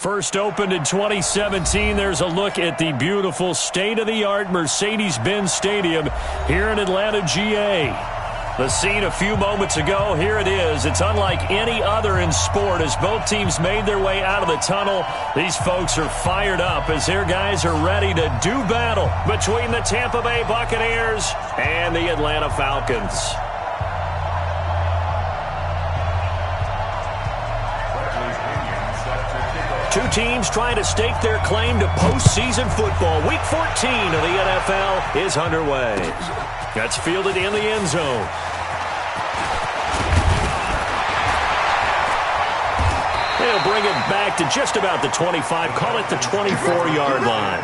First opened in 2017, there's a look at the beautiful state-of-the-art Mercedes-Benz Stadium here in Atlanta, GA. The scene a few moments ago, here it is. It's unlike any other in sport as both teams made their way out of the tunnel. These folks are fired up as their guys are ready to do battle between the Tampa Bay Buccaneers and the Atlanta Falcons. Two teams trying to stake their claim to postseason football. Week 14 of the NFL is underway. That's fielded in the end zone. They'll bring it back to just about the 25. Call it the 24-yard line.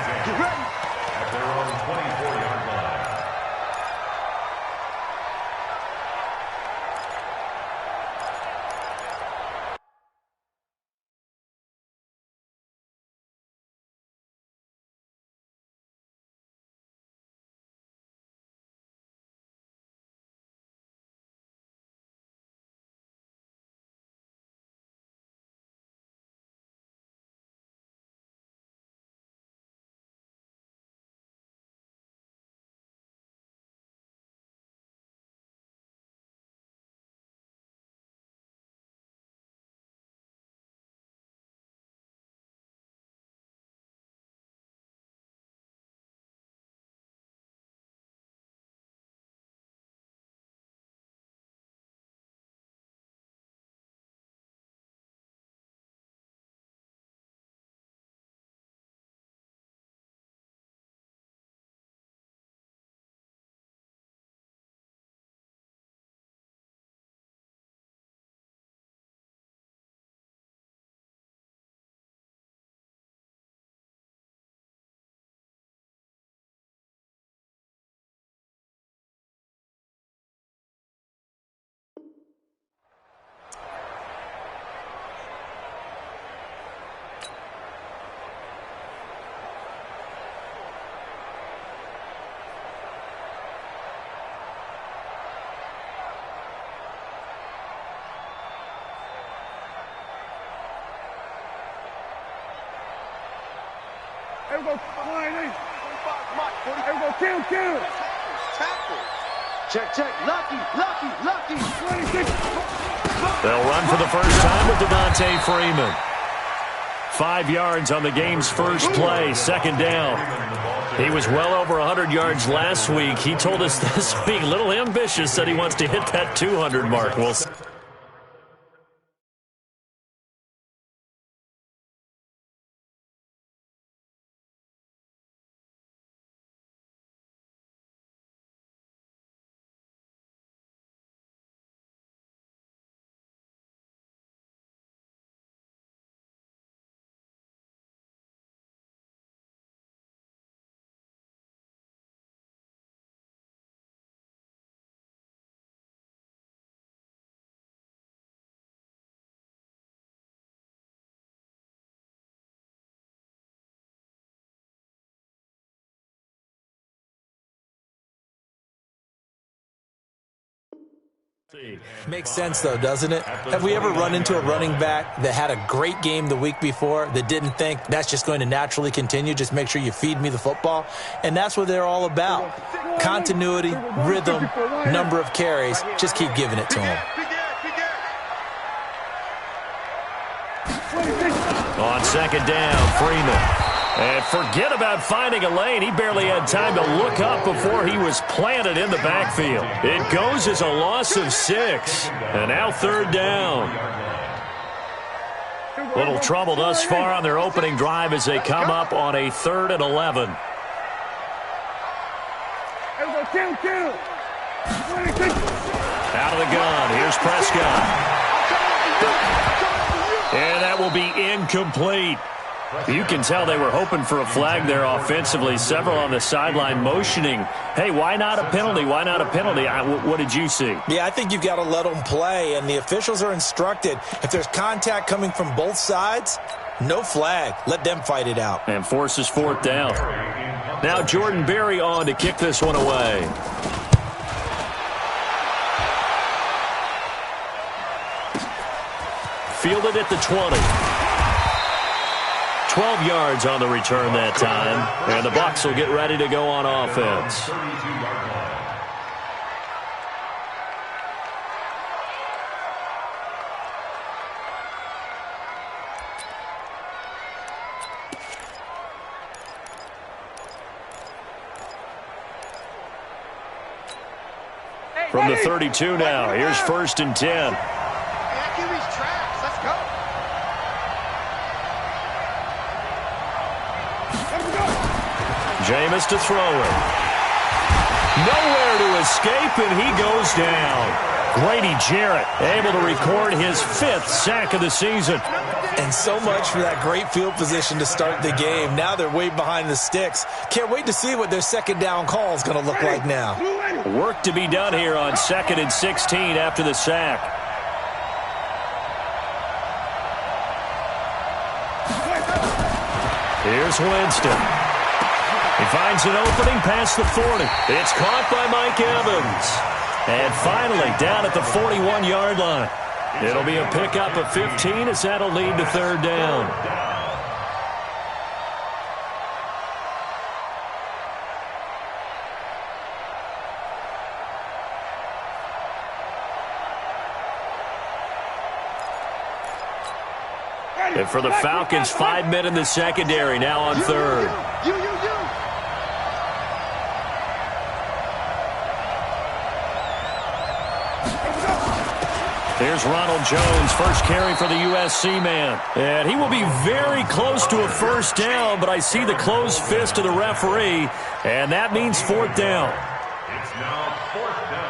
Here we go, here we go, kill. Tackle. Check. Lucky. 26. They'll run for the first time with Devontae Freeman. 5 yards on the game's first play, second down. He was well over 100 yards last week. He told us this week, a little ambitious, said he wants to hit that 200 mark. We'll see. Makes sense, though, doesn't it? Have we ever run into a running back that had a great game the week before that didn't think that's just going to naturally continue? Just make sure you feed me the football. And that's what they're all about. Continuity, rhythm, number of carries. Just keep giving it to them. On second down, Freeman. And forget about finding a lane. He barely had time to look up before he was planted in the backfield. It goes as a loss of 6. And now third down. Little trouble thus far on their opening drive as they come up on a 3rd and 11. Out of the gun. Here's Prescott. And that will be incomplete. You can tell they were hoping for a flag there offensively. Several on the sideline motioning, hey, why not a penalty? Why not a penalty? What did you see? Yeah, I think you've got to let them play, and the officials are instructed. If there's contact coming from both sides, no flag. Let them fight it out. And forces 4th down. Now Jordan Berry on to kick this one away. Fielded at the 20. 12 yards on the return that time. And the Bucs will get ready to go on offense. From the 32 now, here's 1st and 10. Let's go. Jameis to throw it. Nowhere to escape, and he goes down. Grady Jarrett able to record his 5th sack of the season. And so much for that great field position to start the game. Now they're way behind the sticks. Can't wait to see what their second down call is going to look like now. Work to be done here on 2nd and 16 after the sack. Here's Winston. He finds an opening past the 40. It's caught by Mike Evans. And finally, down at the 41-yard line. It'll be a pickup of 15 as that'll lead to 3rd down. And for the Falcons, 5 men in the secondary now on 3rd. There's Ronald Jones, first carry for the USC man. And he will be very close to a 1st down, but I see the closed fist of the referee, and that means 4th down. It's now 4th down.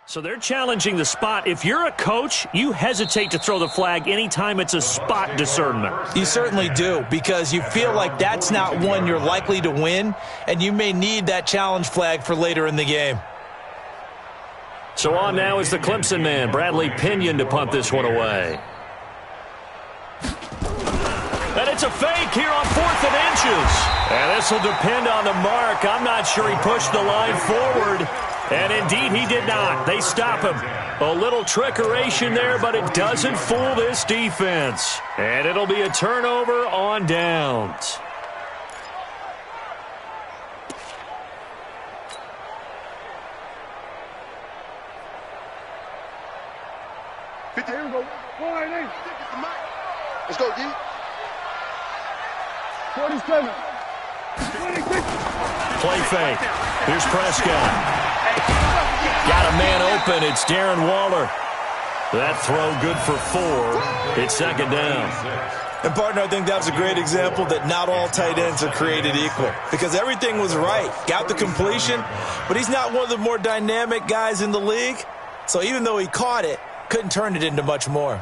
So they're challenging the spot. If you're a coach, you hesitate to throw the flag anytime it's a spot discernment. You certainly do, because you feel like that's not one you're likely to win, and you may need that challenge flag for later in the game. So on now is the Clemson man, Bradley Pinion, to punt this one away. And it's a fake here on 4th and inches. And this will depend on the mark. I'm not sure he pushed the line forward. And indeed, he did not. They stop him. A little trickeration there, but it doesn't fool this defense. And it'll be a turnover on downs. Here we go. Let's go, D. 47. 26. Play fake. Here's Prescott. Got a man open. It's Darren Waller. That throw good for 4. It's 2nd down. And, partner, I think that was a great example that not all tight ends are created equal, because everything was right. Got the completion, but he's not one of the more dynamic guys in the league. So even though he caught it, couldn't turn it into much more.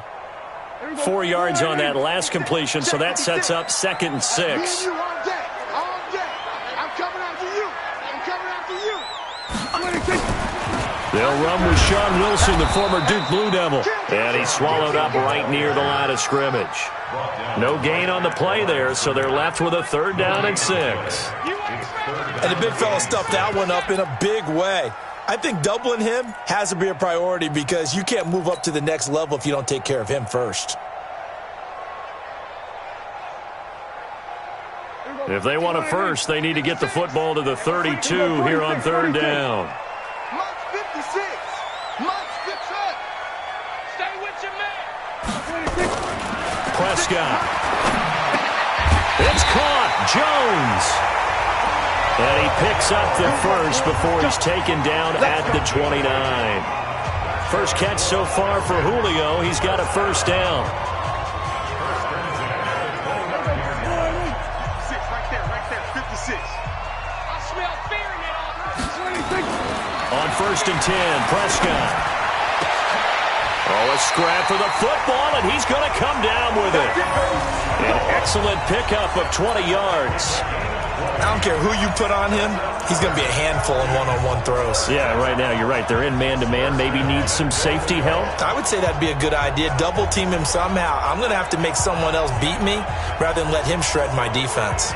4 yards on that last completion, so that sets up 2nd and 6. They'll run with Sean Wilson, the former Duke Blue Devil. And he's swallowed up right near the line of scrimmage. No gain on the play there, so they're left with a 3rd down and 6. And the big fella stuffed that one up in a big way. I think doubling him has to be a priority, because you can't move up to the next level if you don't take care of him first. If they want a first, they need to get the football to the 32 here on 3rd down. Prescott. It's caught. Jones. And he picks up the first before he's taken down at the 29. First catch so far for Julio. He's got a 1st down. Right there, 56. I smell fear in that. On 1st and 10, Prescott. Oh, a scrap for the football, and he's going to come down with it. An excellent pickup of 20 yards. I don't care who you put on him, he's going to be a handful in one-on-one throws. Yeah, right now, you're right. They're in man-to-man. Maybe needs some safety help. I would say that'd be a good idea. Double team him somehow. I'm going to have to make someone else beat me rather than let him shred my defense.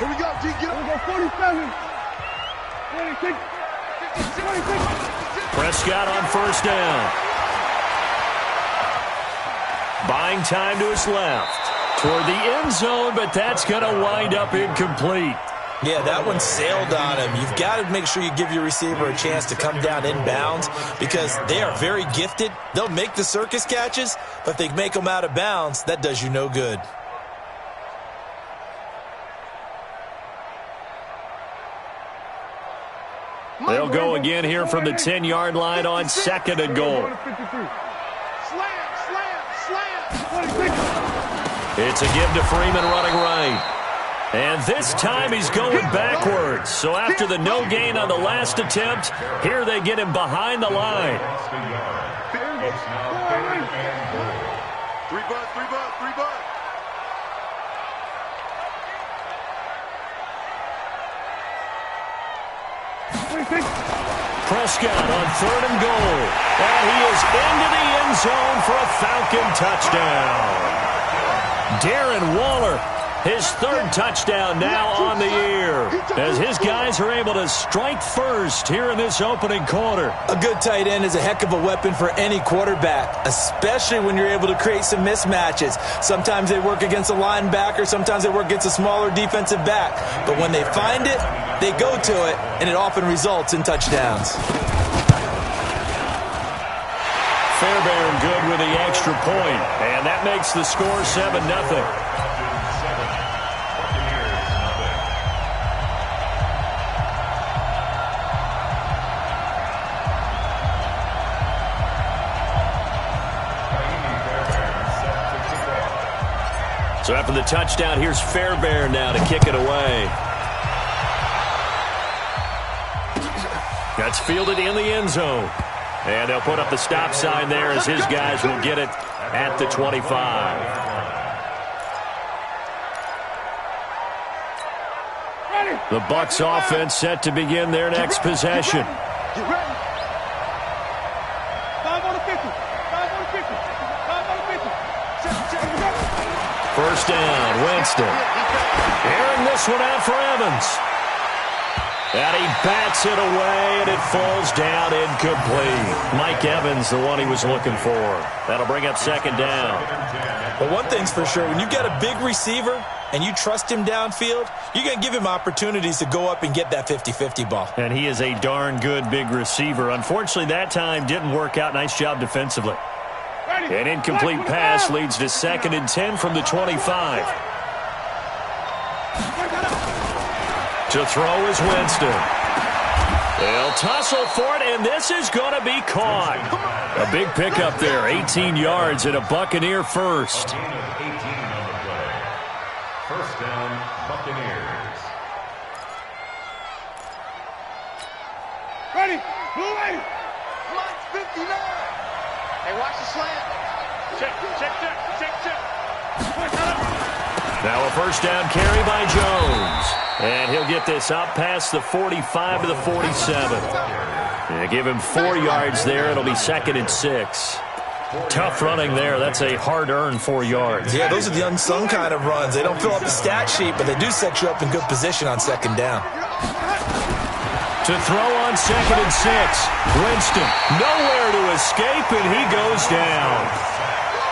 Here we go, G. Get up. Here we go, 47. 26. 26. Prescott on first down. Buying time to his left. Toward the end zone, but that's going to wind up incomplete. Yeah, that one sailed on him. You've got to make sure you give your receiver a chance to come down inbounds because they are very gifted. They'll make the circus catches, but if they make them out of bounds, that does you no good. They'll go again here from the 10-yard line on second and goal. It's a give to Freeman running right. And this time he's going backwards. So after the no gain on the last attempt, here they get him behind the line. Three bucks. Prescott on third and goal. And he is into the end zone for a Falcon touchdown. Darren Waller, his third touchdown now on the year, as his guys are able to strike first here in this opening quarter. A good tight end is a heck of a weapon for any quarterback, especially when you're able to create some mismatches. Sometimes they work against a linebacker, sometimes they work against a smaller defensive back. But when they find it, they go to it, and it often results in touchdowns. Fairbairn good with the extra point, and that makes the score 7-0. So after the touchdown, here's Fairbairn now to kick it away. That's fielded in the end zone. And they'll put up the stop sign there as his guys will get it at the 25. The Bucs offense set to begin their next possession. Get ready. 5 on the 50. 5 on the 50. 5 on the 50. Check. First down, Winston. Airing this one out for Evans. And he bats it away, and it falls down incomplete. Mike Evans, the one he was looking for. That'll bring up second down. But one thing's for sure, when you got a big receiver and you trust him downfield, you're going to give him opportunities to go up and get that 50-50 ball. And he is a darn good big receiver. Unfortunately, that time didn't work out. Nice job defensively. An incomplete pass leads to 2nd and 10 from the 25. To throw is Winston. They'll tussle for it, and this is going to be caught. A big pickup there, 18 yards and a Buccaneer first. First down, Buccaneers. Ready. Blue lane. Mike 59. Hey, watch the slant. Check. Now a first down carry by Jones. And he'll get this up past the 45 to the 47. And give him 4 yards there. It'll be 2nd and 6. Tough running there. That's a hard-earned 4 yards. Yeah, those are the unsung kind of runs. They don't fill up the stat sheet, but they do set you up in good position on second down. To throw on 2nd and 6. Winston nowhere to escape, and he goes down.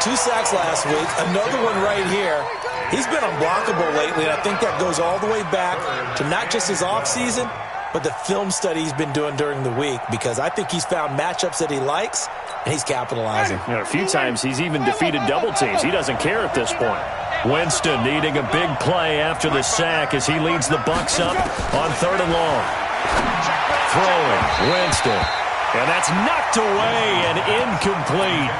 2 sacks last week. Another one right here. He's been unblockable lately, and I think that goes all the way back to not just his offseason, but the film study he's been doing during the week, because I think he's found matchups that he likes, and he's capitalizing. You know, a few times he's even defeated double teams. He doesn't care at this point. Winston needing a big play after the sack as he leads the Bucs up on 3rd and long. Throwing, Winston. And that's knocked away and incomplete.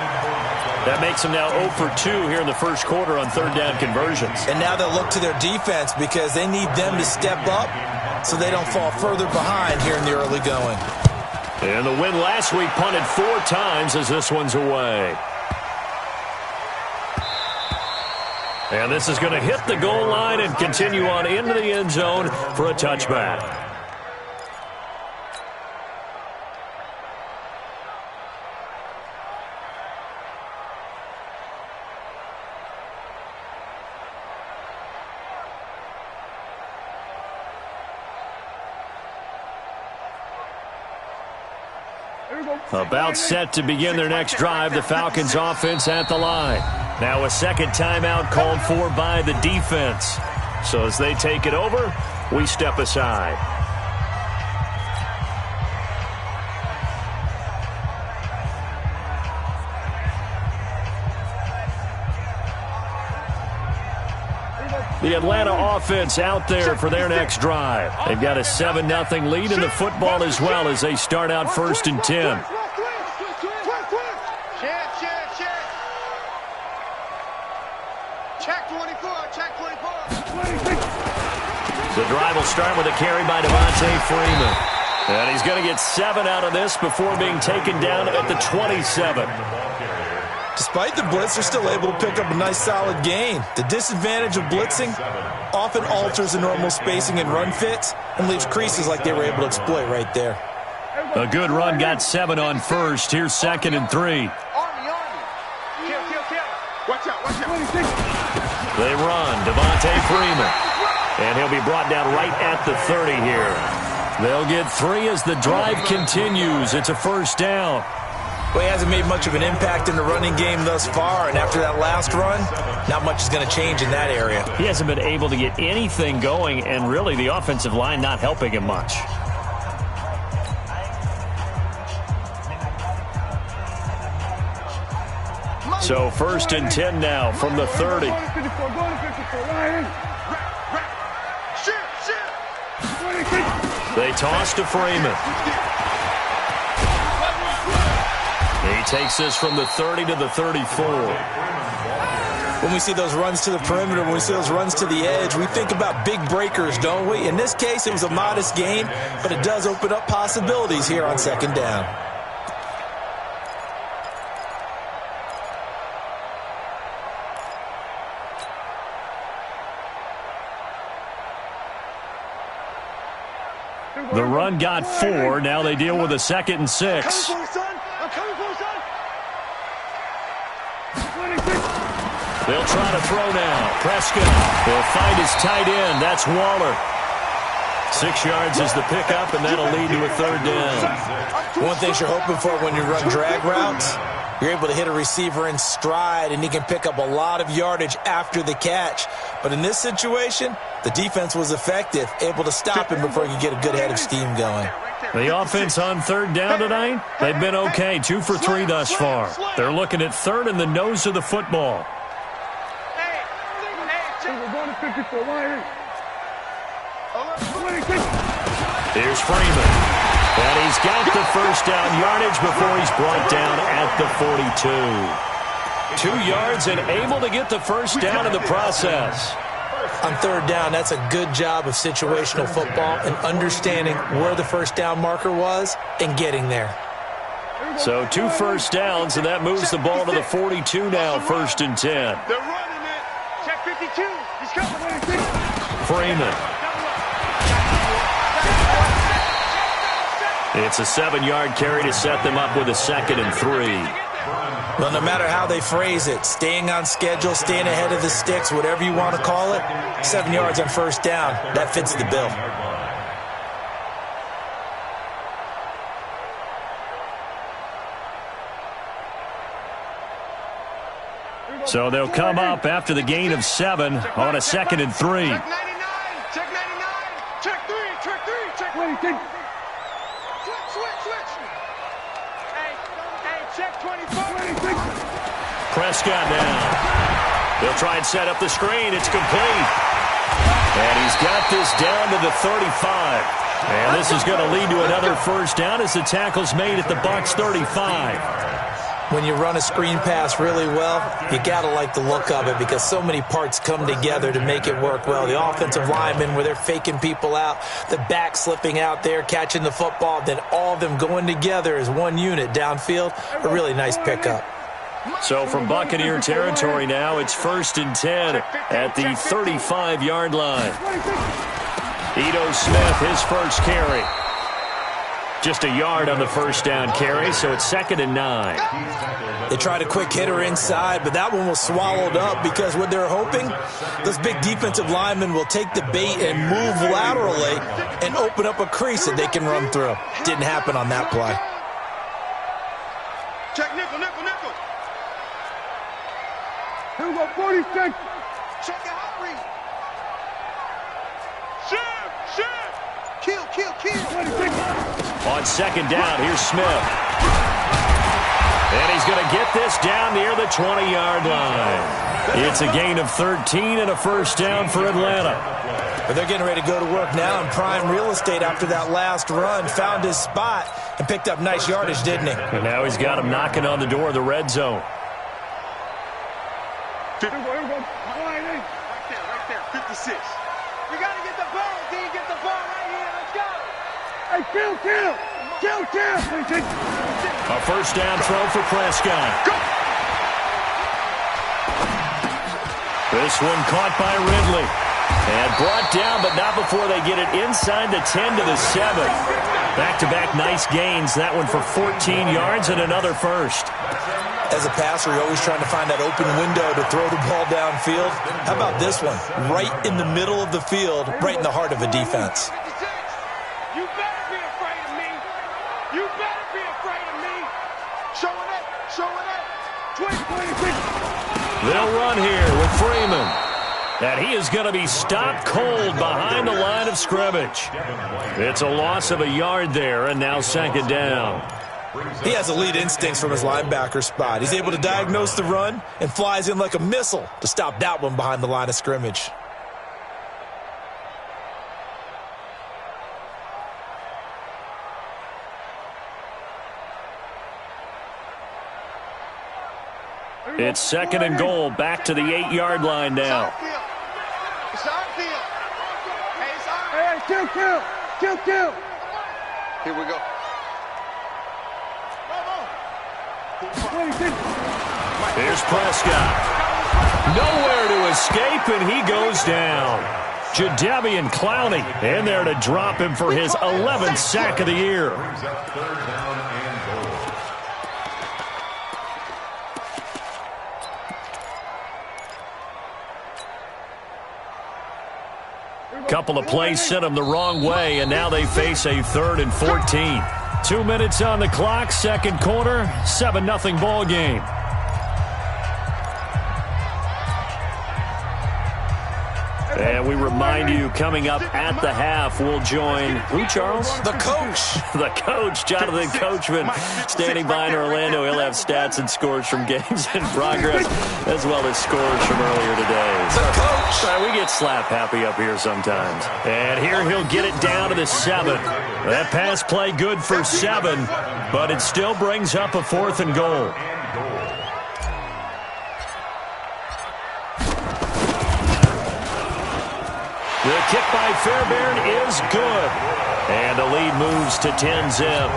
That makes them now 0 for 2 here in the first quarter on 3rd down conversions. And now they'll look to their defense because they need them to step up so they don't fall further behind here in the early going. And the win last week punted 4 times as this one's away. And this is going to hit the goal line and continue on into the end zone for a touchback. About set to begin their next drive, the Falcons offense at the line. Now a second timeout called for by the defense. So as they take it over, we step aside. The Atlanta offense out there for their next drive. They've got a 7-0 lead in the football as well as they start out 1st and 10. Check 24, check 24. The drive will start with a carry by Devontae Freeman. And he's going to get 7 out of this before being taken down at the 27. Despite the blitz, they're still able to pick up a nice solid gain. The disadvantage of blitzing often alters the normal spacing and run fits and leaves creases like they were able to exploit right there. A good run got 7 on first. Here's 2nd and 3. Watch out, watch out. They run. Devontae Freeman. And he'll be brought down right at the 30 here. They'll get 3 as the drive continues. It's a 1st down. Well, he hasn't made much of an impact in the running game thus far, and after that last run, not much is going to change in that area. He hasn't been able to get anything going, and really the offensive line not helping him much. So 1st and 10 now from the 30. They toss to Freeman. He takes this from the 30 to the 34. When we see those runs to the perimeter, when we see those runs to the edge, we think about big breakers, don't we? In this case, it was a modest gain, but it does open up possibilities here on 2nd down. The run got 4. Now they deal with a 2nd and 6. They'll try to throw now. Prescott will find his tight end. That's Waller. 6 yards is the pickup, and that'll lead to a 3rd down. One thing you're hoping for when you run drag routes, you're able to hit a receiver in stride, and he can pick up a lot of yardage after the catch. But in this situation, the defense was effective, able to stop him before he could get a good head of steam going. The offense on 3rd down tonight, they've been okay, 2 for 3 thus far. They're looking at 3rd in the nose of the football. Here's Freeman. And he's got the 1st down yardage before he's brought down at the 42. 2 yards and able to get the 1st down in the process. On 3rd down, that's a good job of situational football and understanding where the 1st down marker was and getting there. So 2 1st downs, and that moves the ball to the 42 now, 1st and 10. They're running it. Check 52. He's coming. Freeman. It's a 7-yard carry to set them up with a 2nd and 3. Well, no matter how they phrase it, staying on schedule, staying ahead of the sticks, whatever you want to call it, 7 yards on 1st down, that fits the bill. So they'll come up after the gain of 7 on a 2nd and 3. Check 99. Check 99. Check 3. Check 3. Check 23. Switch. Hey, check 24. Prescott now. They'll try and set up the screen. It's complete. And he's got this down to the 35. And this is going to lead to another 1st down as the tackle's made at the Bucs 35. When you run a screen pass really well, you got to like the look of it because so many parts come together to make it work well. The offensive linemen, where they're faking people out, the back slipping out there, catching the football, then all of them going together as one unit downfield, a really nice pickup. So from Buccaneer territory now, it's 1st and 10 at the 35-yard line. Ito Smith, his first carry. Just a yard on the 1st down carry, so it's 2nd and 9. They tried a quick hitter inside, but that one was swallowed up because what they're hoping, those big defensive linemen will take the bait and move laterally and open up a crease that they can run through. Didn't happen on that play. Here we go, 46. Check your heart rate. Shoot. Kill. 26. On second down, here's Smith. And he's going to get this down near the 20-yard line. It's a gain of 13 and a first down for Atlanta. But they're getting ready to go to work now in prime real estate after that last run. Found his spot and picked up nice yardage, didn't he? And now he's got him knocking on the door of the red zone. Right there, 56. We got to get the ball, D. Get the ball right here. Let's go. Hey, kill. A first down throw for Prescott. Go. This one caught by Ridley. And brought down, but not before they get it inside the 10 to the 7. Back-to-back nice gains. That one for 14 yards and another first. As a passer, you're always trying to find that open window to throw the ball downfield. How about this one? Right in the middle of the field, right in the heart of a defense. You better be afraid of me. You better be afraid of me. Showing up. 26. They'll run here with Freeman. And he is going to be stopped cold behind the line of scrimmage. It's a loss of a yard there, and now second down. He has elite instincts from his linebacker spot. He's able to diagnose the run and flies in like a missile to stop that one behind the line of scrimmage. It's second and goal, back to the 8-yard line now. It's our field. Hey, it's our. Hey, kill. Here we go. Here's Prescott. Nowhere to escape, and he goes down. Jadeveon Clowney in there to drop him for his 11th sack of the year. Couple of plays sent them the wrong way, and now they face a 3rd and 14. 2 minutes on the clock, second quarter, 7-0 ball game. And we remind you, coming up at the half, we'll join who, Charles? The coach. The coach, Jonathan Coachman, standing by in Orlando. He'll have stats and scores from games in progress, as well as scores from earlier today. The coach. We get slap happy up here sometimes. And here he'll get it down to the 7. That pass play good for 7, but it still brings up a 4th and goal. The kick by Fairbairn is good. And the lead moves to 10-zip.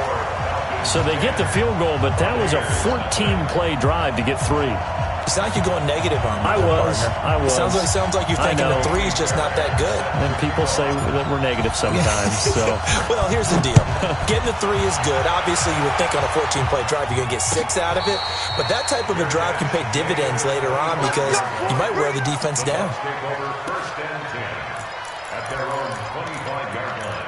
So they get the field goal, but that was a 14-play drive to get 3. It sounds like you're going negative on me. I was. Sounds like you're thinking the 3's just not that good. And people say that we're negative sometimes. So, well, here's the deal. Getting the 3 is good. Obviously, you would think on a 14-play drive you're going to get 6 out of it. But that type of a drive can pay dividends later on because you might wear the defense down. First and 10 at their own 25-yard line.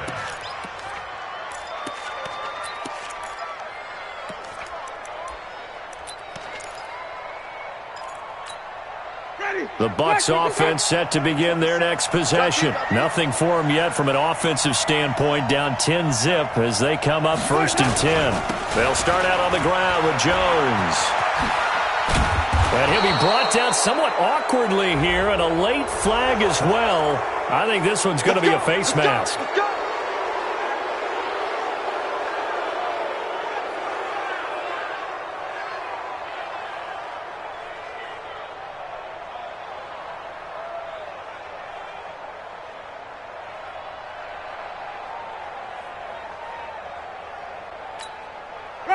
The Bucs offense set to begin their next possession. Nothing for them yet from an offensive standpoint, down 10-zip as they come up 1st and 10. They'll start out on the ground with Jones. And he'll be brought down somewhat awkwardly here, and a late flag as well. I think this one's going to be a face mask.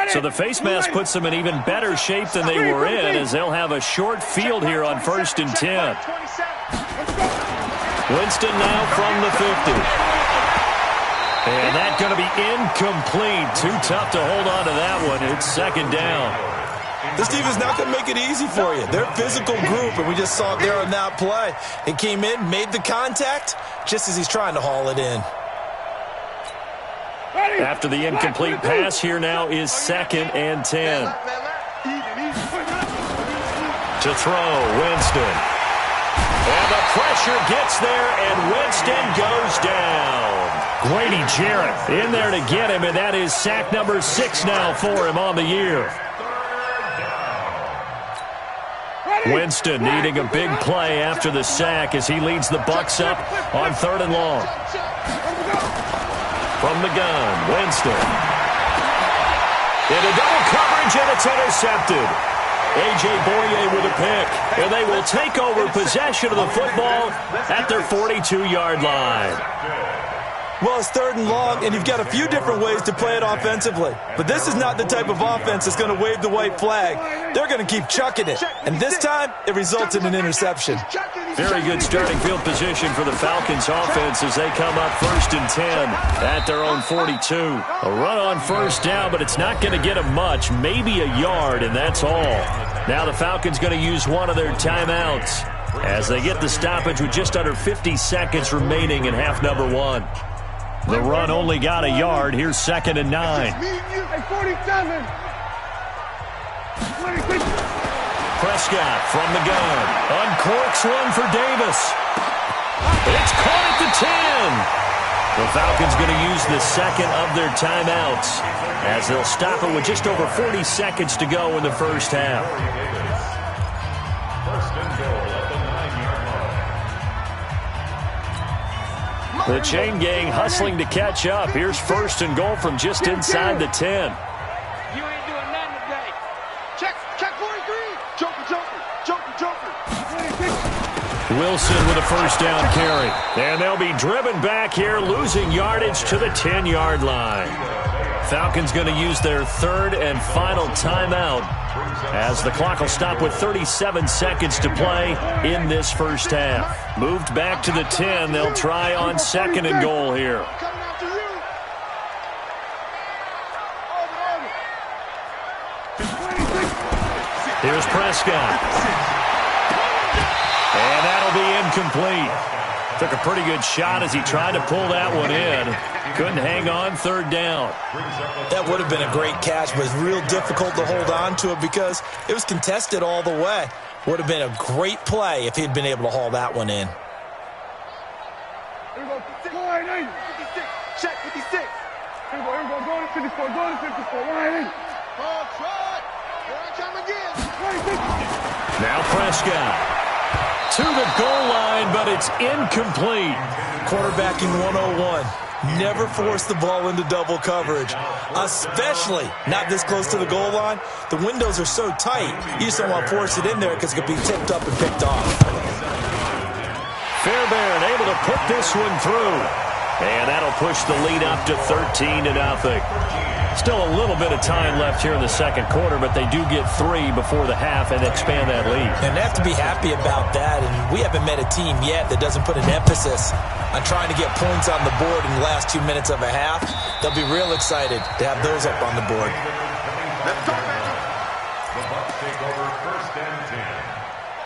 So the face mask puts them in even better shape than they were in, as they'll have a short field here on 1st and 10. Winston now from the 50. And that's going to be incomplete. Too tough to hold on to that one. It's second down. This team is not going to make it easy for you. They're a physical group, and we just saw it there on that play. It came in, made the contact, just as he's trying to haul it in. After the incomplete pass, here now is 2nd and 10. To throw, Winston. And the pressure gets there, and Winston goes down. Grady Jarrett in there to get him, and that is sack number 6 now for him on the year. Winston needing a big play after the sack as he leads the Bucs up on 3rd and long. From the gun, Winston. Into double coverage, and it's intercepted. A.J. Boye with a pick, and they will take over possession of the football at their 42-yard line. Well, it's 3rd and long, and you've got a few different ways to play it offensively. But this is not the type of offense that's going to wave the white flag. They're going to keep chucking it. And this time, it results in an interception. Very good starting field position for the Falcons offense as they come up 1st and 10 at their own 42. A run on 1st down, but it's not going to get them much, maybe a yard, and that's all. Now the Falcons going to use one of their timeouts as they get the stoppage with just under 50 seconds remaining in half number 1. The run only got a yard. Here's 2nd and 9. Prescott from the gun. Uncorks one for Davis. It's caught at the 10. The Falcons going to use the 2nd of their timeouts as they'll stop it with just over 40 seconds to go in the 1st half. The chain gang hustling to catch up. Here's 1st and goal from just inside the 10. You ain't doing nothing today. Check 43. Joker. Wilson with a 1st down carry. And they'll be driven back here, losing yardage to the 10-yard line. Falcons going to use their 3rd and final timeout as the clock will stop with 37 seconds to play in this 1st half. Moved back to the 10. They'll try on 2nd and goal here. Here's Prescott. And that'll be incomplete. Took a pretty good shot as he tried to pull that one in. Couldn't hang on 3rd down. That would have been a great catch, but it's real difficult to hold on to it because it was contested all the way. Would have been a great play if he'd been able to haul that one in. Check 56. Here we go. Go to 54. Now Prescott to the goal line, but it's incomplete. Quarterbacking 101. Never force the ball into double coverage, especially not this close to the goal line. The windows are so tight, you just don't want to force it in there because it could be tipped up and picked off. Fairbairn able to put this one through. And that'll push the lead up to 13-0. Still a little bit of time left here in the 2nd quarter, but they do get 3 before the half and expand that lead. And they have to be happy about that, and we haven't met a team yet that doesn't put an emphasis on trying to get points on the board in the last 2 minutes of a half. They'll be real excited to have those up on the board. Let's go back. The Bucs take over 1st and 10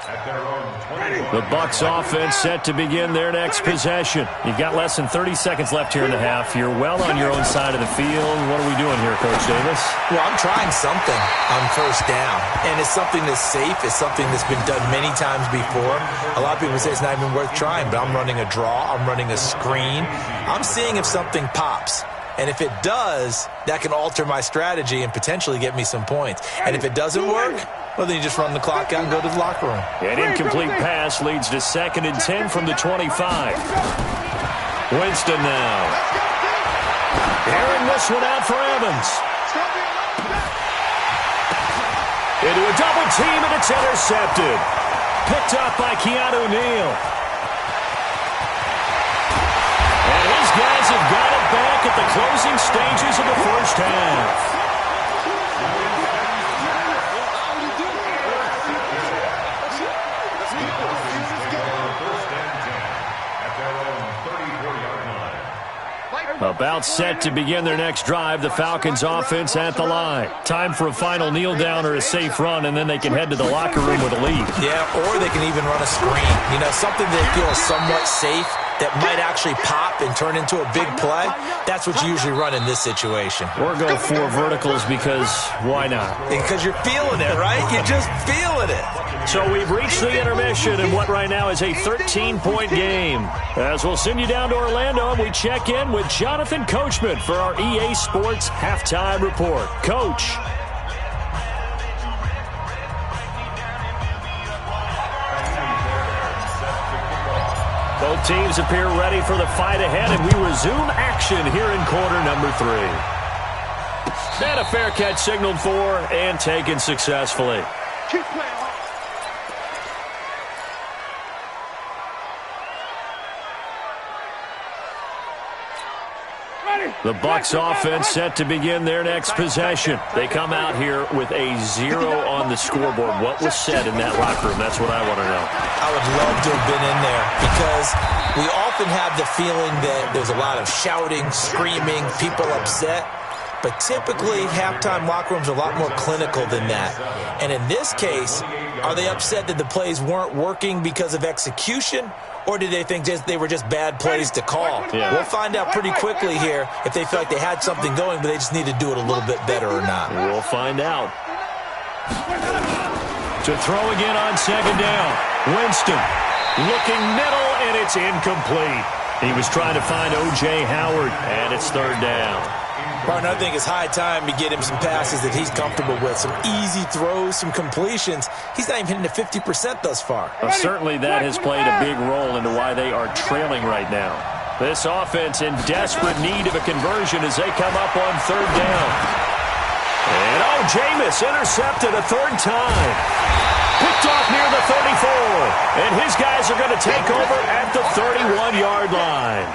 at their own 20. The Bucs offense set to begin their next possession. You've got less than 30 seconds left here in the half. You're well on your own side of the field. What are we doing here, Coach Davis? Well, I'm trying something on 1st down, and it's something that's safe. It's something that's been done many times before. A lot of people say it's not even worth trying, but I'm running a draw. I'm running a screen. I'm seeing if something pops. And if it does, that can alter my strategy and potentially get me some points. And if it doesn't work, well, then you just run the clock out and go to the locker room. An incomplete pass leads to 2nd and 10 from the 25. Winston now. Airing this one out for Evans. Into a double team, and it's intercepted. Picked up by Keanu Neal. And his guys have got it back at the closing stages of the 1st half. About set to begin their next drive, the Falcons offense at the line. Time for a final kneel down or a safe run, and then they can head to the locker room with a lead. Yeah, or they can even run a screen. You know, something they feel is somewhat safe that might actually pop and turn into a big play, that's what you usually run in this situation. Or go 4 verticals because why not? Because you're feeling it, right? You're just feeling it. So we've reached the intermission in what right now is a 13-point game. As we'll send you down to Orlando, and we check in with Jonathan Coachman for our EA Sports Halftime Report. Coach. Both teams appear ready for the fight ahead, and we resume action here in quarter number 3. And a fair catch signaled for and taken successfully. Keep playing hard. The Bucs offense set to begin their next possession. They come out here with a 0 on the scoreboard. What was said in that locker room? That's what I want to know. I would love to have been in there because we often have the feeling that there's a lot of shouting, screaming, people upset. But typically, halftime locker rooms are a lot more clinical than that. And in this case, are they upset that the plays weren't working because of execution? Or did they think they were just bad plays to call? Yeah. We'll find out pretty quickly here if they feel like they had something going, but they just need to do it a little bit better or not. We'll find out. To throw again on second down. Winston looking middle, and it's incomplete. He was trying to find O.J. Howard, and it's third down. Martin, I think it's high time to get him some passes that he's comfortable with, some easy throws, some completions. He's not even hitting to 50% thus far. Certainly that has played a big role into why they are trailing right now. This offense in desperate need of a conversion as they come up on third down. And Jameis intercepted a third time. Picked off near the 34. And his guys are going to take over at the 31-yard line.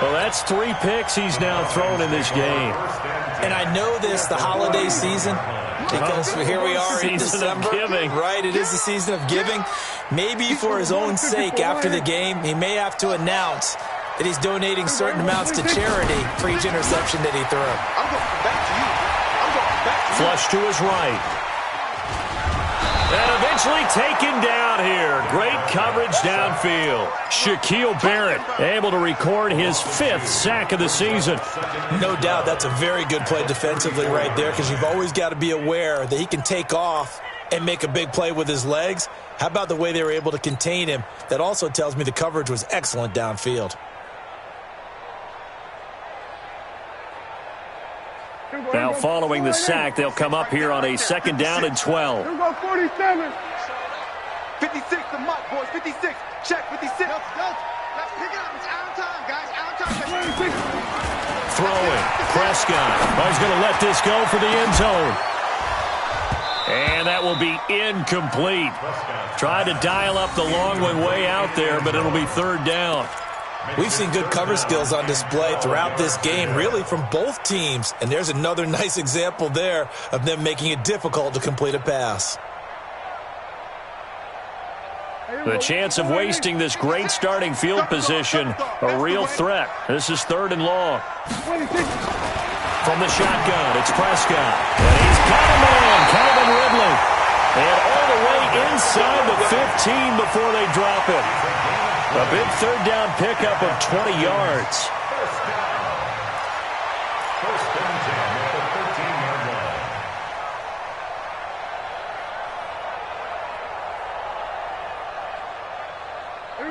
Well, that's 3 picks he's now thrown in this game. And I know this, the holiday season, because here we are in December. Right, it is the season of giving. Maybe for his own sake, after the game, he may have to announce that he's donating certain amounts to charity for each interception that he threw. I'm going back to you. I'm going back to you. Flush to his right. And eventually taken down here. Great coverage downfield. Shaquille Barrett able to record his 5th sack of the season. No doubt that's a very good play defensively right there, because you've always got to be aware that he can take off and make a big play with his legs. How about the way they were able to contain him? That also tells me the coverage was excellent downfield. Now following the sack, they'll come up here on a second down and 12. Here we go, 47. 56, the mark, boys. 56. Check, 56. Let's pick it up. It's out of time, guys. Out of time. Throwing. Prescott. He's going to let this go for the end zone. And that will be incomplete. Tried to dial up the long one way out there, but it'll be third down. We've seen good cover skills on display throughout this game, really from both teams. And there's another nice example there of them making it difficult to complete a pass. The chance of wasting this great starting field position, a real threat. This is third and long. From the shotgun, it's Prescott. And he's got a man, Calvin Ridley. And all the way inside the 15 before they drop it. A big third down pickup of 20 yards. First and 10 at the 13-yard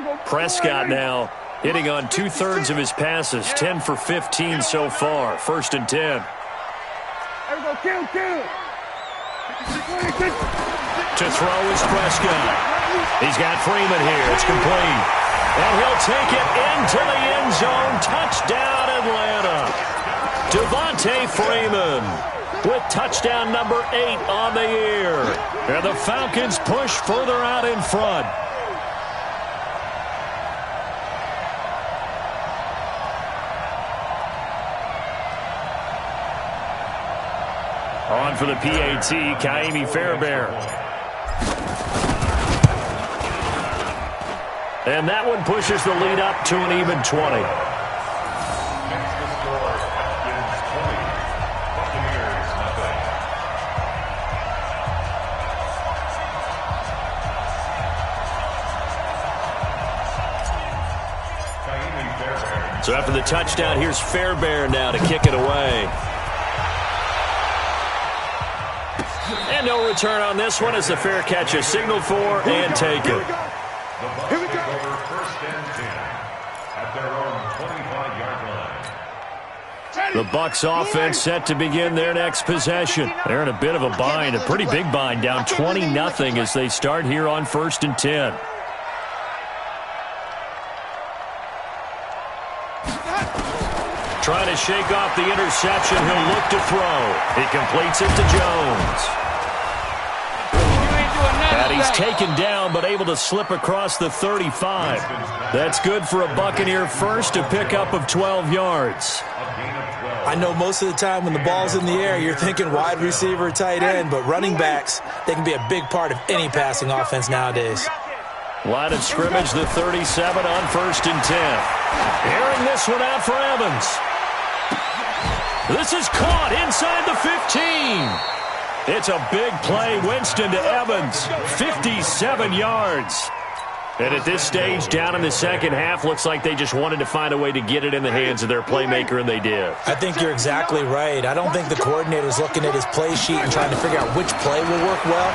line. Prescott now hitting on 2/3 of his passes, 10 for 15 so far. First and 10. Here we go, kill. To throw is Prescott. He's got Freeman here. It's complete. And he'll take it into the end zone. Touchdown, Atlanta. Devontae Freeman with touchdown number 8 on the year. And the Falcons push further out in front. On for the PAT, Kaimi Fairbairn. And that one pushes the lead up to an even 20. Next to score, Falcons 20, Buccaneers nothing. So after the touchdown, here's Fairbairn now to kick it away. And no return on this one as the fair catch is signaled for and taken. The Bucs take over 1st and 10 at their own 25-yard line. The Bucs offense set to begin their next possession. They're in a bit of a bind, a pretty big bind, down 20-0 as they start here on 1st and 10. Trying to shake off the interception. He'll look to throw. He completes it to Jones. And he's taken down, but able to slip across the 35. That's good for a Buccaneer first, a pickup of 12 yards. I know most of the time when the ball's in the air, you're thinking wide receiver, tight end, but running backs, they can be a big part of any passing offense nowadays. Line of scrimmage, the 37 on 1st and 10. Airing this one out for Evans. This is caught inside the 15. It's a big play. Winston to Evans, 57 yards. And at this stage, down in the second half, looks like they just wanted to find a way to get it in the hands of their playmaker, and they did. I think you're exactly right. I don't think the coordinator's looking at his play sheet and trying to figure out which play will work well.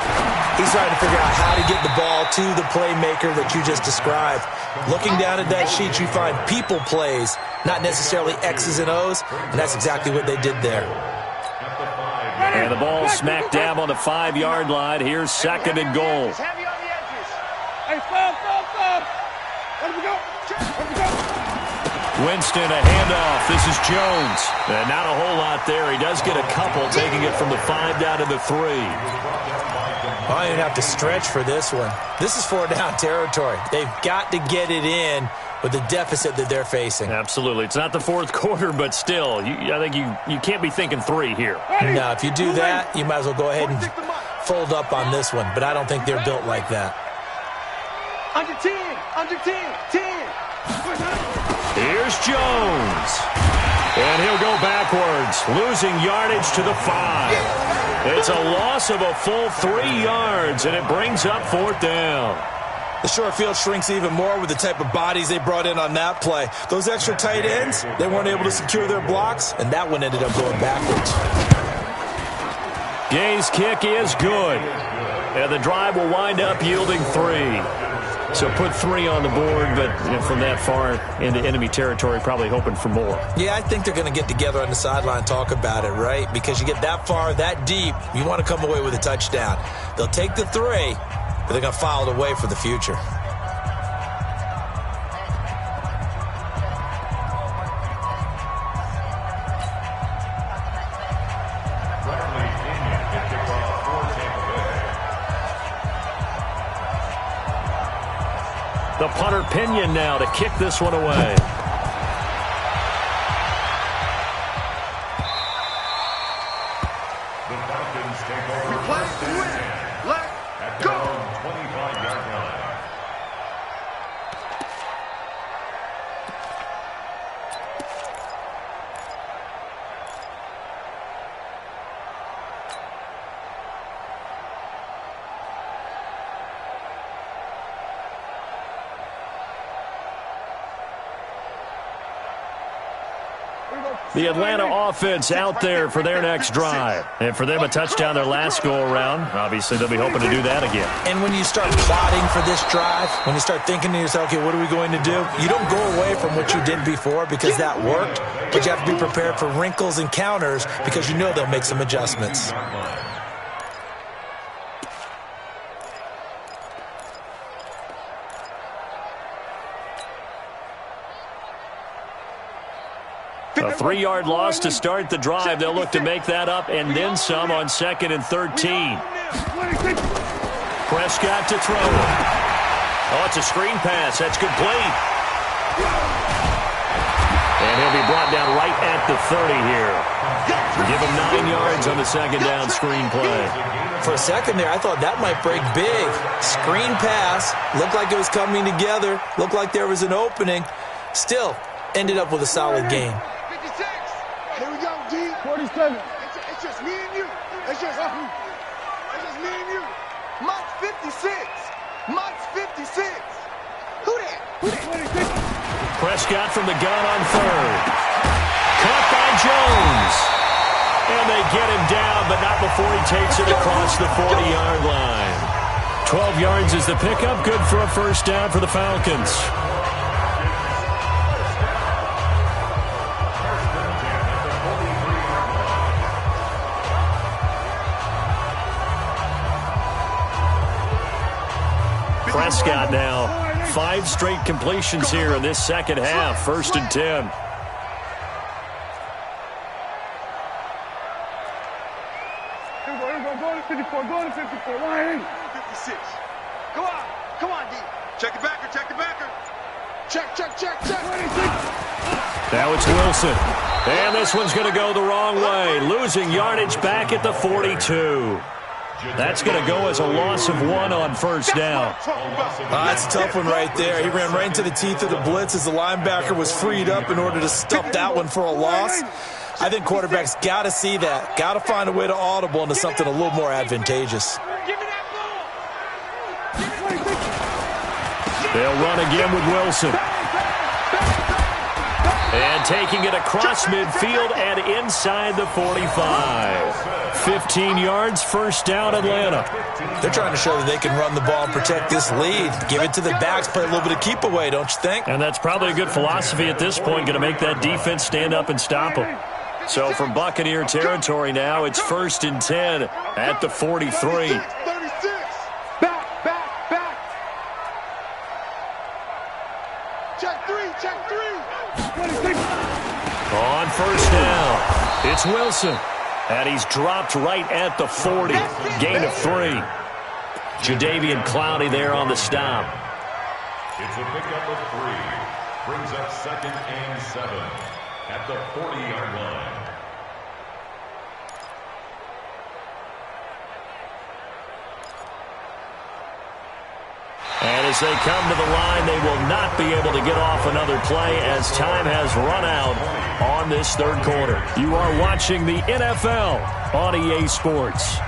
He's trying to figure out how to get the ball to the playmaker that you just described. Looking down at that sheet, you find people plays, not necessarily X's and O's, and that's exactly what they did there. And the ball smack dab on the 5-yard line. Here's 2nd and goal. Heavy on the edges. Hey, stop. Let me go. Winston, a handoff. This is Jones. And not a whole lot there. He does get a couple, taking it from the 5 down to the 3. I don't even have to stretch for this one. This is 4-down territory. They've got to get it in with the deficit that they're facing. Absolutely. It's not the 4th quarter, but still, I think you can't be thinking 3 here. No, if you do that, you might as well go ahead and fold up on this one. But I don't think they're built like that. Under 10. Here's Jones. And he'll go backwards, losing yardage to the 5. It's a loss of a full 3 yards, and it brings up 4th down. The short field shrinks even more with the type of bodies they brought in on that play. Those extra tight ends, they weren't able to secure their blocks, and that one ended up going backwards. Gay's kick is good, and the drive will wind up yielding 3. So put 3 on the board, but from that far into enemy territory, probably hoping for more. Yeah, I think they're going to get together on the sideline and talk about it, right? Because you get that far, that deep, you want to come away with a touchdown. They'll take the 3, but they're going to file it away for the future. The punter Pinion now to kick this one away. The Falcons take over 1st and 10 at their own 25-yard line. The Atlanta offense out there for their next drive. And for them, a touchdown their last go-around. Obviously, they'll be hoping to do that again. And when you start plotting for this drive, when you start thinking to yourself, okay, what are we going to do? You don't go away from what you did before because that worked, but you have to be prepared for wrinkles and counters because you know they'll make some adjustments. A 3-yard loss to start the drive. They'll look to make that up and then some on 2nd and 13. Prescott to throw. Oh, it's a screen pass. That's complete. And he'll be brought down right at the 30 here. Give him 9 yards on the 2nd down screen play. For a second there, I thought that might break big. Screen pass. Looked like it was coming together. Looked like there was an opening. Still, ended up with a solid game. 56. Here we go, D. 47. It's just me and you. It's just me and you. Mike's 56. Mike's 56. Who that? 26. Prescott from the gun on third. Caught by Jones. And they get him down, but not before he takes it across the 40-yard line. 12 yards is the pickup. Good for a first down for the Falcons. Prescott now. 5 straight completions here in this second half. 1st and 10. Go to 54. Go to 54. Line 56. Go on. Come on, D. Check the backer. Check the backer. Check. Now it's Wilson. And this one's going to go the wrong way. Losing yardage back at the 42. That's going to go as a loss of 1 on first down. That's a tough one right there. He ran right into the teeth of the blitz as the linebacker was freed up in order to stuff that one for a loss. I think quarterbacks got to see that. Got to find a way to audible into something a little more advantageous. They'll run again with Wilson. And taking it across midfield and inside the 45. 15 yards, first down, Atlanta. They're trying to show that they can run the ball and protect this lead. Give it to the backs, play a little bit of keep away, don't you think? And that's probably a good philosophy at this point, going to make that defense stand up and stop them. So from Buccaneer territory now, it's 1st and 10 at the 43. 36. Back. Check three. On first down, it's Wilson. And he's dropped right at the 40. Gain of 3. Jadeveon Clowney there on the stop. It's a pickup of 3. Brings up 2nd and 7 at the 40-yard line. And as they come to the line, they will not be able to get off another play as time has run out on this third quarter. You are watching the NFL on EA Sports.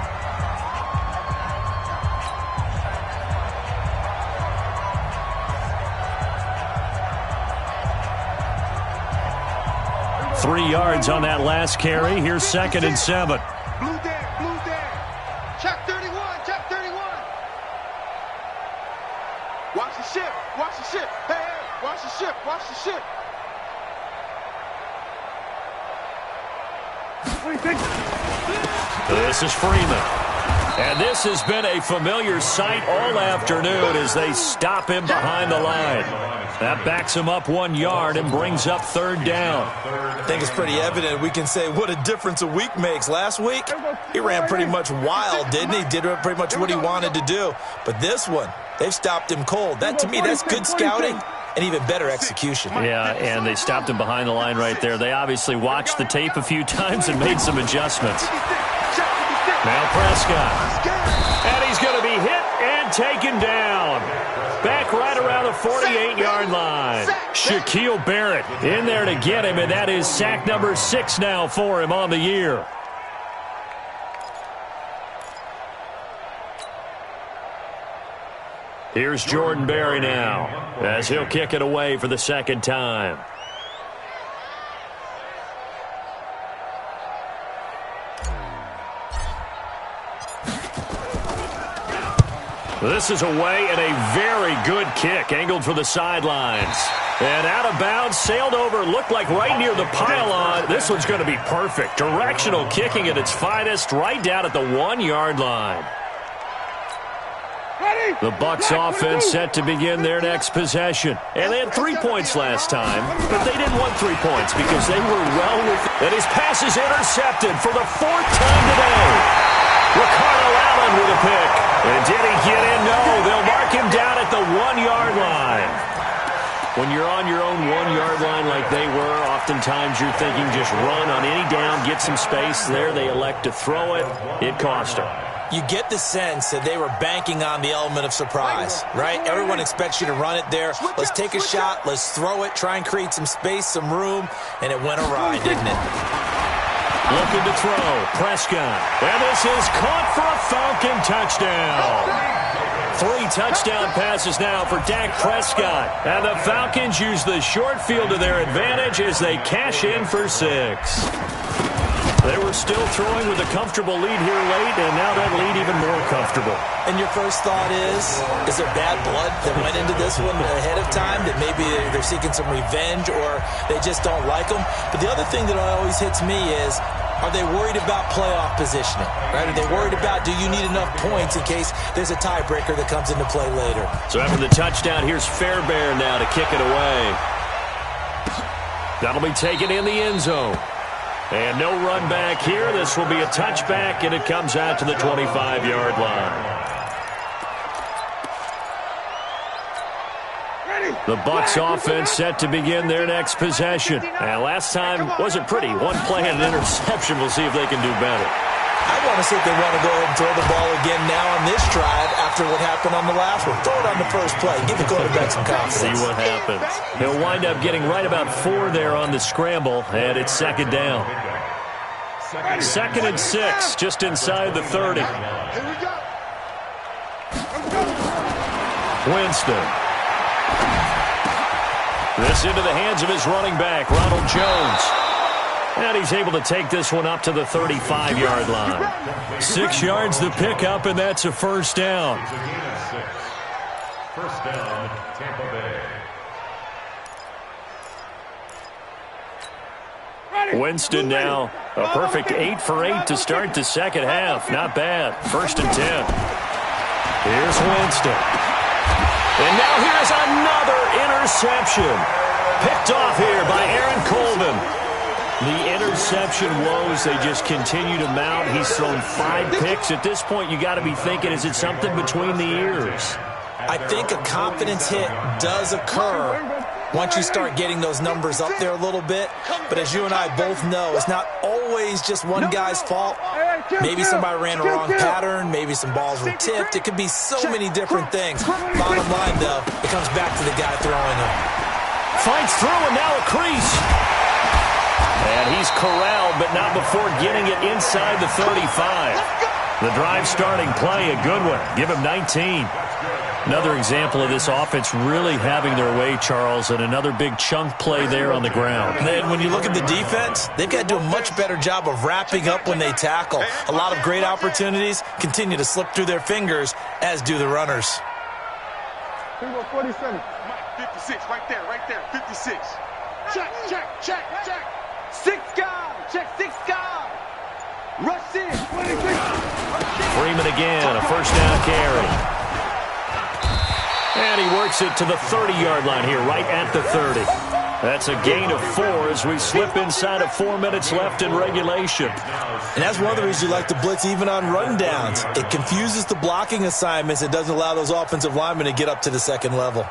Three yards on that last carry. Here's 2nd and 7. Blue there. Check 31. Watch the ship. Hey, watch the ship. This is Freeman. And this has been a familiar sight all afternoon as they stop him behind the line. That backs him up 1 yard and brings up 3rd down. I think it's pretty evident. We can say what a difference a week makes. Last week, he ran pretty much wild, didn't he? Did pretty much what he wanted to do. But this one, they've stopped him cold. That, to me, that's good scouting and even better execution. Yeah, and they stopped him behind the line right there. They obviously watched the tape a few times and made some adjustments. Now Prescott. And he's going to be hit and taken down. Back right around the 48-yard line. Shaquille Barrett in there to get him, and that is sack number 6 now for him on the year. Here's Jordan Berry now as he'll kick it away for the 2nd time. This is away and a very good kick, angled for the sidelines. And out of bounds, sailed over, looked like right near the pylon. This one's going to be perfect. Directional kicking at its finest, right down at the 1-yard line. The Bucs offense set to begin their next possession. And they had 3 points last time, but they didn't want 3 points because they were well within. And his pass is intercepted for the 4th time today. Ricardo Allen with a pick. And did he get in? No, they'll mark him down at the 1-yard line. When you're on your own 1-yard line like they were, oftentimes you're thinking just run on any down, get some space. There they elect to throw it. It cost them. You get the sense that they were banking on the element of surprise, right? Everyone expects you to run it there. Let's take a shot. Let's throw it. Try and create some space, some room. And it went awry, didn't it? Looking to throw. Prescott. And this is caught for a Falcon touchdown. 3 touchdown passes now for Dak Prescott. And the Falcons use the short field to their advantage as they cash in for 6. They were still throwing with a comfortable lead here late, and now that lead even more comfortable. And your first thought is there bad blood that went into this one ahead of time, that maybe they're seeking some revenge or they just don't like them? But the other thing that always hits me is, are they worried about playoff positioning? Right? Are they worried about, do you need enough points in case there's a tiebreaker that comes into play later? So after the touchdown, here's Fairbairn now to kick it away. That'll be taken in the end zone. And no run back here. This will be a touchback, and it comes out to the 25-yard line. The Bucs offense set to begin their next possession. And last time wasn't pretty. One play and an interception. We'll see if they can do better. I want to see if they want to go ahead and throw the ball again now on this drive after what happened on the last one. Throw it on the first play. Give the quarterback some confidence. See what happens. He'll wind up getting right about 4 there on the scramble, and it's second down. 2nd and 6, just inside the 30. Here we go. Winston. This into the hands of his running back, Ronald Jones. And he's able to take this one up to the 35-yard line. 6 yards the pickup, and that's a first down. First down, Tampa Bay. Winston now a perfect 8 for 8 to start the second half. Not bad. 1st and 10. Here's Winston. And now here's another interception. Picked off here by Aaron Colvin. The interception woes, they just continue to mount. He's thrown 5 picks. At this point, you got to be thinking, is it something between the ears? I think a confidence hit does occur once you start getting those numbers up there a little bit. But as you and I both know, it's not always just one guy's fault. Maybe somebody ran a wrong pattern. Maybe some balls were tipped. It could be so many different things. Bottom line, though, it comes back to the guy throwing them. Fights through, and now a crease. And he's corralled, but not before getting it inside the 35. The drive starting play, a good one. Give him 19. Another example of this offense really having their way, Charles, and another big chunk play there on the ground. And then when you look at the defense, they've got to do a much better job of wrapping up when they tackle. A lot of great opportunities continue to slip through their fingers, as do the runners. 47. 56, right there, 56. Check. 6 guys, check 6 guys. Rush in, 26. Freeman again, a first down carry. And he works it to the 30-yard line here, right at the 30. That's a gain of 4 as we slip inside of 4 minutes left in regulation. And that's one of the reasons you like to blitz even on rundowns. It confuses the blocking assignments. It doesn't allow those offensive linemen to get up to the second level.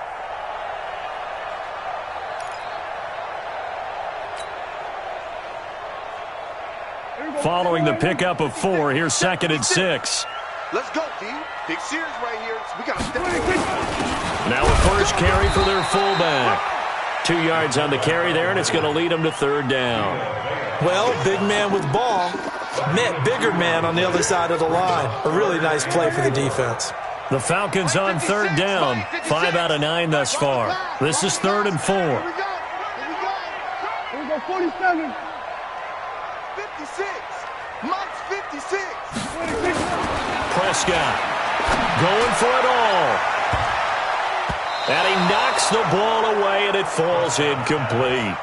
Following the pickup of 4, here's 2nd and 6. Let's go, D. Big series right here. We got to step in. Now a first carry for their fullback. 2 yards on the carry there, and it's going to lead them to 3rd down. Well, big man with ball met bigger man on the other side of the line. A really nice play for the defense. The Falcons on 3rd down. 5 out of 9 thus far. This is 3rd and 4. Here we go, 47. 56. Mike's 56. Prescott going for it all. And he knocks the ball away, and it falls incomplete.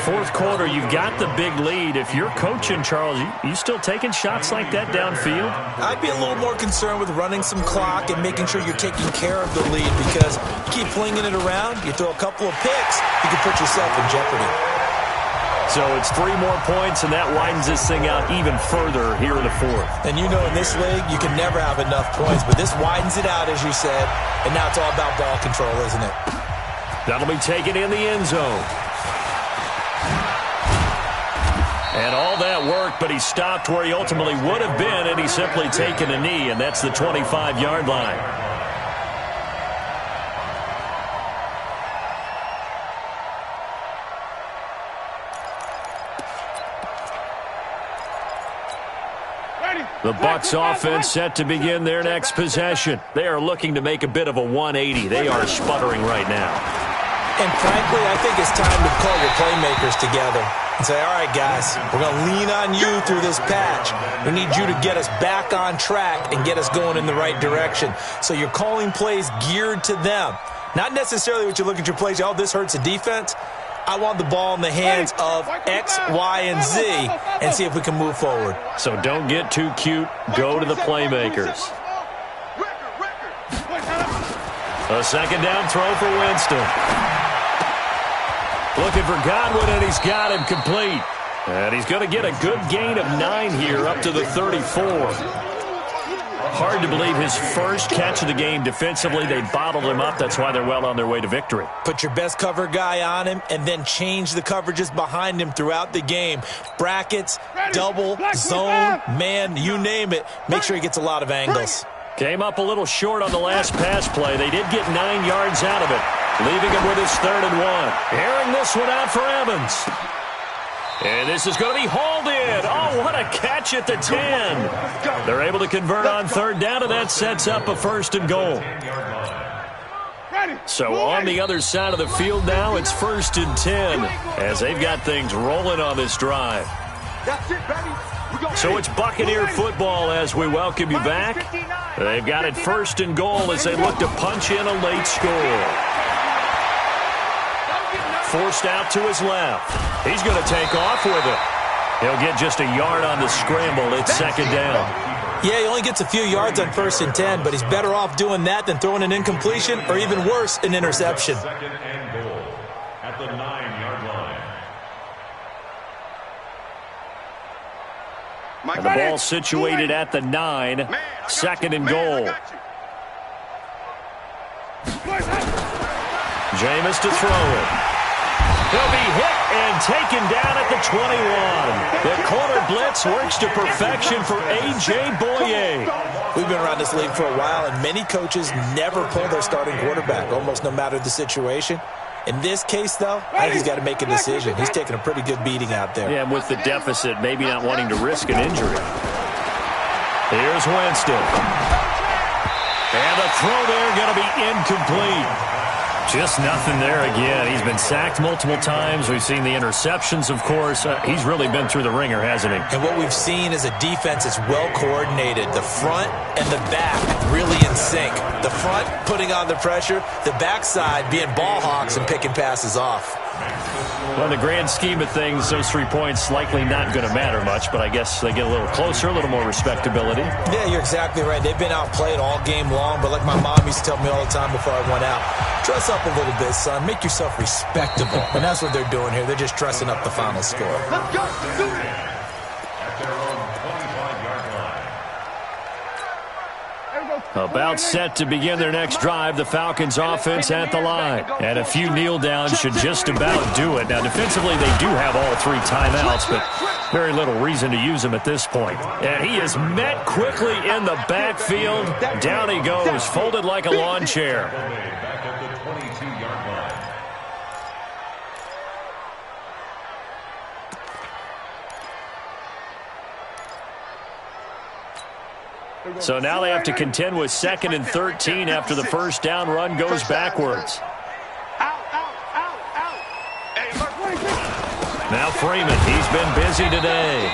4th quarter, you've got the big lead. If you're coaching, Charles, you still taking shots like that downfield? I'd be a little more concerned with running some clock and making sure you're taking care of the lead, because you keep flinging it around, you throw a couple of picks, you can put yourself in jeopardy. So it's 3 more points, and that widens this thing out even further here in the 4th. And you know in this league, you can never have enough points, but this widens it out, as you said, and now it's all about ball control, isn't it? That'll be taken in the end zone. And all that work, but he stopped where he ultimately would have been, and he's simply taken a knee, and that's the 25-yard line. Ready. The Bucs offense set to begin their next possession. They are looking to make a bit of a 180. They are sputtering right now. And frankly, I think it's time to call your playmakers together and say, all right, guys, we're going to lean on you through this patch. We need you to get us back on track and get us going in the right direction. So you're calling plays geared to them. Not necessarily what you look at your plays, oh, this hurts the defense. I want the ball in the hands of X, Y, and Z and see if we can move forward. So don't get too cute. Go to the playmakers. A second down throw for Winston. Looking for Godwin, and he's got him complete. And he's going to get a good gain of 9 here up to the 34. Hard to believe his first catch of the game defensively. They bottled him up. That's why they're well on their way to victory. Put your best cover guy on him and then change the coverages behind him throughout the game. Brackets, double, zone, man, you name it. Make sure he gets a lot of angles. Came up a little short on the last pass play. They did get 9 yards out of it, leaving him with his 3rd and 1. Airing this one out for Evans. And this is going to be hauled in. Oh, what a catch at the 10. They're able to convert on 3rd down, and that sets up a 1st and goal. So on the other side of the field now, it's 1st and 10 as they've got things rolling on this drive. So it's Buccaneer football as we welcome you back. They've got it 1st and goal as they look to punch in a late score. Forced out to his left. He's going to take off with it. He'll get just a yard on the scramble. It's 2nd down. Yeah, he only gets a few yards on 1st and 10, but he's better off doing that than throwing an incompletion or even worse, an interception. 2nd and goal at the 9-yard line. And the ball situated at the 9. 2nd and goal. Jameis to throw it. He'll be hit and taken down at the 21. The corner blitz works to perfection for A.J. Boye. We've been around this league for a while, and many coaches never pull their starting quarterback, almost no matter the situation. In this case, though, I think he's got to make a decision. He's taking a pretty good beating out there. Yeah, with the deficit, maybe not wanting to risk an injury. Here's Winston. And the throw there going to be incomplete. Just nothing there again. He's been sacked multiple times. We've seen the interceptions, of course. He's really been through the ringer, hasn't he? And what we've seen is a defense that's well coordinated. The front and the back really in sync. The front putting on the pressure, the backside being ball hawks and picking passes off. Well, in the grand scheme of things, those 3 points likely not going to matter much, but I guess they get a little closer, a little more respectability. Yeah, you're exactly right. They've been outplayed all game long, but like my mom used to tell me all the time before I went out, dress up a little bit, son. Make yourself respectable. And that's what they're doing here. They're just dressing up the final score. Let's go. Do it. At their own 25-yard line. About set to begin their next drive, the Falcons offense at the line. And a few kneel downs should just about do it. Now, defensively, they do have all 3 timeouts, but very little reason to use them at this point. And he is met quickly in the backfield. Down he goes, folded like a lawn chair. Back at the 22-yard line. So now they have to contend with 2nd and 13 after the first down run goes backwards. Now Freeman, he's been busy today.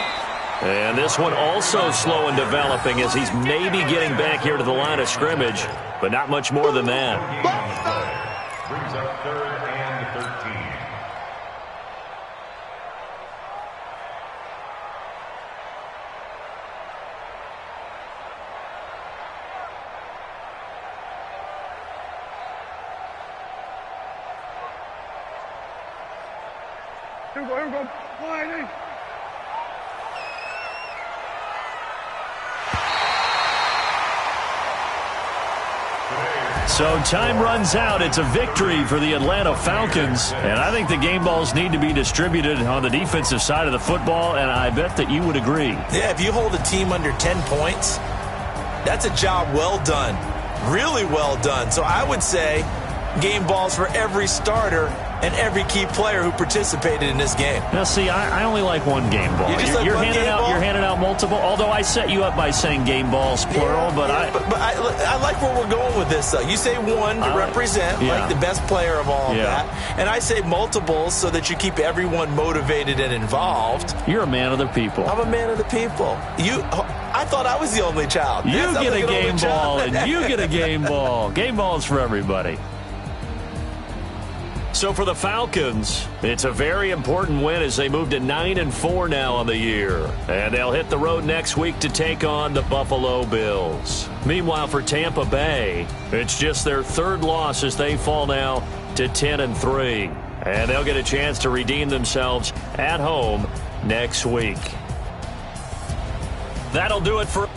And this one also slow in developing as he's maybe getting back here to the line of scrimmage, but not much more than that. Brings up 3rd and 13. Here we go. Wide. So time runs out. It's a victory for the Atlanta Falcons. And I think the game balls need to be distributed on the defensive side of the football, and I bet that you would agree. Yeah, if you hold a team under 10 points, that's a job well done. Really well done. So I would say game balls for every starter and every key player who participated in this game. Now, see, I only like one game ball. You're handing out multiple. Although I set you up by saying game balls plural, but I like where we're going with this, though. You say one to represent, like the best player of all of that, and I say multiples so that you keep everyone motivated and involved. You're a man of the people. I'm a man of the people. I thought I was the only child. You get a game ball, and you get a game ball. Game balls for everybody. So for the Falcons, it's a very important win as they move to 9-4 now on the year. And they'll hit the road next week to take on the Buffalo Bills. Meanwhile, for Tampa Bay, it's just their third loss as they fall now to 10-3. And they'll get a chance to redeem themselves at home next week. That'll do it for...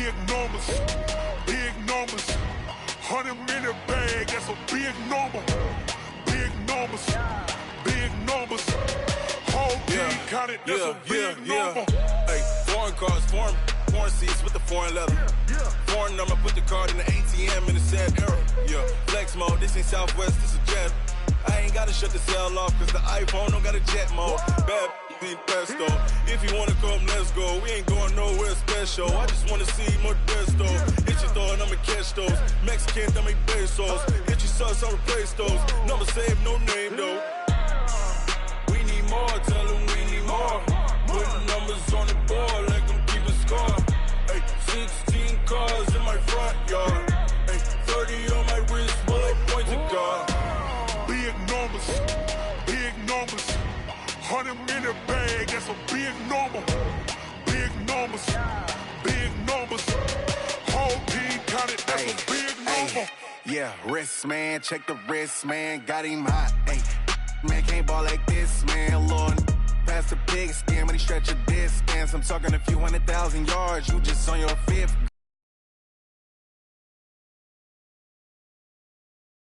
big numbers, big numbers. 100-minute bag, that's a big number. Big numbers, big numbers. Whole team counted, that's a big number. Hey, foreign cars, foreign seats with the foreign leather. Foreign number, put the card in the ATM in the sad era. Yeah, flex mode, this ain't Southwest, this is jet. I ain't gotta shut the cell off, cause the iPhone don't got a jet mode. Bad be pesto. If you wanna come, let's go. We ain't going nowhere special. I just wanna see more desto. Hit your throw and I'ma catch those. Mexican, I make pesos. Hit your sauce, I'll replace those. Number saved, no name though. We need more, tell them we need more. Putting numbers on the board, like I'm keeping score. Hey, 16 cars in my front yard. Hey, 30 on my wrist, bullet points of God. Big numbers, big numbers. 100-minute bag, that's a big number. Big numbers, big numbers. Whole team counted, that's a big number. Yeah, wrist man, check the wrist man, got him hot. Ay, man can't ball like this, man. Lord, past the pig skin when he stretch a distance. I'm talking a few 100,000 yards, you just on your fifth